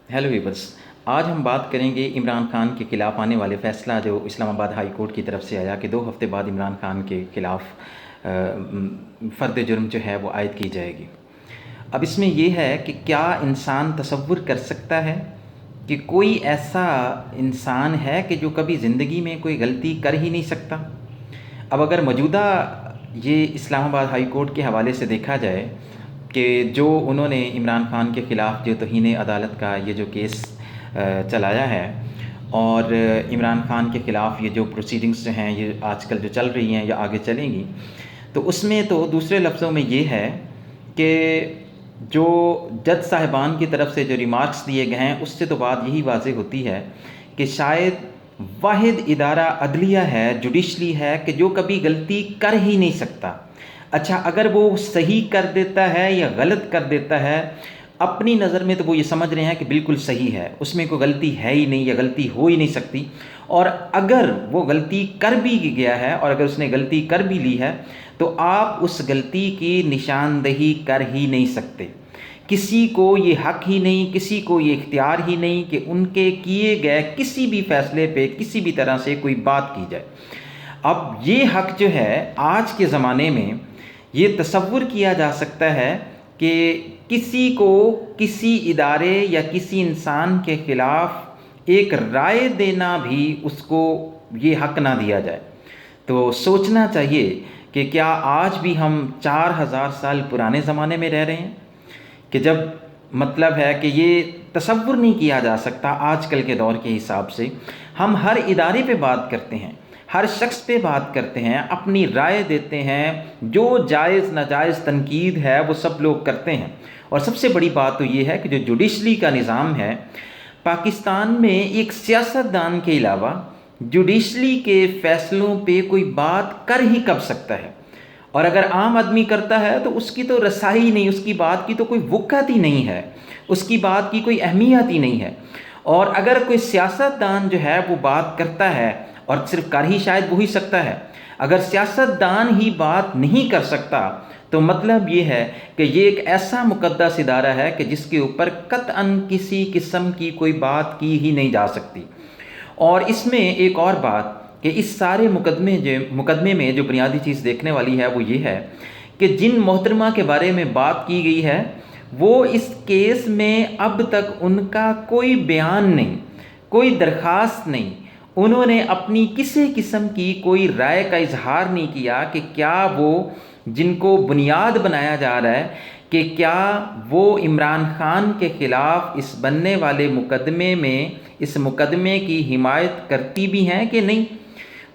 Hello viewers. आज हम बात करेंगे इमरान खान के ख़िलाफ़ आने वाले फ़ैसला जो इस्लामाबाद हाई कोर्ट की तरफ से आया कि 2 हफ़्ते बाद इमरान खान के ख़िलाफ़ फ़र्द जुर्म जो है वो आयद की जाएगी। अब इसमें ये है कि क्या इंसान तसव्वुर कर सकता है कि कोई ऐसा इंसान है कि जो कभी ज़िंदगी में कोई गलती कर ही नहीं सकता। अब अगर मौजूदा ये इस्लामाबाद हाई कोर्ट के हवाले से देखा जाए कि जो उन्होंने इमरान खान के ख़िलाफ़ जो तौहीन अदालत का ये जो केस चलाया है और इमरान खान के ख़िलाफ़ ये जो प्रोसीडिंग्स जो हैं ये आजकल जो चल रही हैं या आगे चलेंगी, तो उसमें तो दूसरे लफ्ज़ों में ये है कि जो जज साहिबान की तरफ से जो रिमार्क्स दिए गए हैं उससे तो बात यही वाज़ेह होती है कि शायद वाहिद इदारा अदलिया है, जुडिशली है कि जो कभी गलती कर ही नहीं सकता। अच्छा, अगर वो सही कर देता है या गलत कर देता है, अपनी नज़र में तो वो ये समझ रहे हैं कि बिल्कुल सही है, उसमें कोई गलती है ही नहीं या गलती हो ही नहीं सकती। और अगर वो गलती कर भी गया है और अगर उसने गलती कर भी ली है तो आप उस गलती की निशानदही कर ही नहीं सकते। किसी को ये हक ही नहीं, किसी को ये इख्तियार ही नहीं कि उनके किए गए किसी भी फ़ैसले पे किसी भी तरह से कोई बात की जाए। अब ये हक जो है आज के ज़माने में ये तसव्वुर किया जा सकता है कि किसी को किसी इदारे या किसी इंसान के ख़िलाफ़ एक राय देना भी उसको ये हक ना दिया जाए। तो सोचना चाहिए कि क्या आज भी हम 4000 साल पुराने ज़माने में रह रहे हैं कि जब मतलब है कि ये तसव्वुर नहीं किया जा सकता आजकल के दौर के हिसाब से। हम हर इदारे पे बात करते हैं, हर शख्स पे बात करते हैं, अपनी राय देते हैं, जो जायज़ नाजायज़ तनकीद है वो सब लोग करते हैं। और सबसे बड़ी बात तो ये है कि जो जुडिशली का निज़ाम है पाकिस्तान में, एक सियासतदान के अलावा जुडिशली के फ़ैसलों पे कोई बात कर ही कब सकता है। और अगर आम आदमी करता है तो उसकी तो रसाई ही नहीं, उसकी बात की तो कोई वक़्त ही नहीं है, उसकी बात की कोई अहमियत ही नहीं है। और अगर कोई सियासतदान जो है वो बात करता है, और सिर्फ कर ही शायद वो ही सकता है, अगर सियासतदान ही बात नहीं कर सकता तो मतलब ये है कि ये एक ऐसा मुक़द्दस इदारा है कि जिसके ऊपर कतअन किसी किस्म की कोई बात की ही नहीं जा सकती। और इसमें एक और बात कि इस सारे मुकदमे में जो बुनियादी चीज़ देखने वाली है वो ये है कि जिन मोहतरमा के बारे में बात की गई है वो इस केस में अब तक उनका कोई बयान नहीं, कोई दरख्वास्त नहीं, उन्होंने अपनी किसी किस्म की कोई राय का इजहार नहीं किया कि क्या वो जिनको बुनियाद बनाया जा रहा है कि क्या वो इमरान खान के ख़िलाफ़ इस बनने वाले मुकदमे में इस मुकदमे की हिमायत करती भी हैं कि नहीं,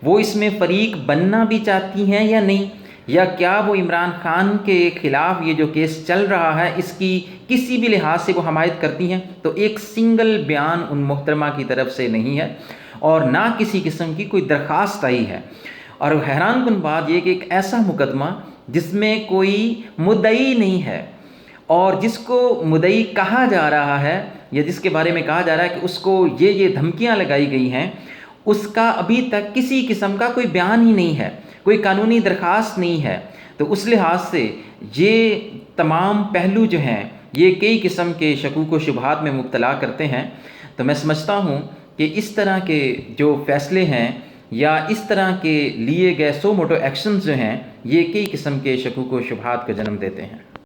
वो इसमें फ़रीक बनना भी चाहती हैं या नहीं, या क्या वो इमरान खान के ख़िलाफ़ ये जो केस चल रहा है इसकी किसी भी लिहाज से वो हमायत करती हैं। तो एक सिंगल बयान उन मोहतरमा की तरफ से नहीं है और ना किसी किस्म की कोई दरख्वास्त आई है। और हैरानकुन बात ये कि एक ऐसा मुकदमा जिसमें कोई मुद्दई नहीं है और जिसको मुद्दई कहा जा रहा है या जिसके बारे में कहा जा रहा है कि उसको ये धमकियां लगाई गई हैं, उसका अभी तक किसी किस्म का कोई बयान ही नहीं है, कोई कानूनी दरख्वास्त नहीं है। तो उस लिहाज से ये तमाम पहलू जो हैं ये कई किस्म के शकूक व शुबहात में मुब्तला करते हैं। तो मैं समझता हूँ कि इस तरह के जो फ़ैसले हैं या इस तरह के लिए गए सो मोटो एक्शंस जो हैं ये कई किस्म के शकूक व शुबहात का जन्म देते हैं।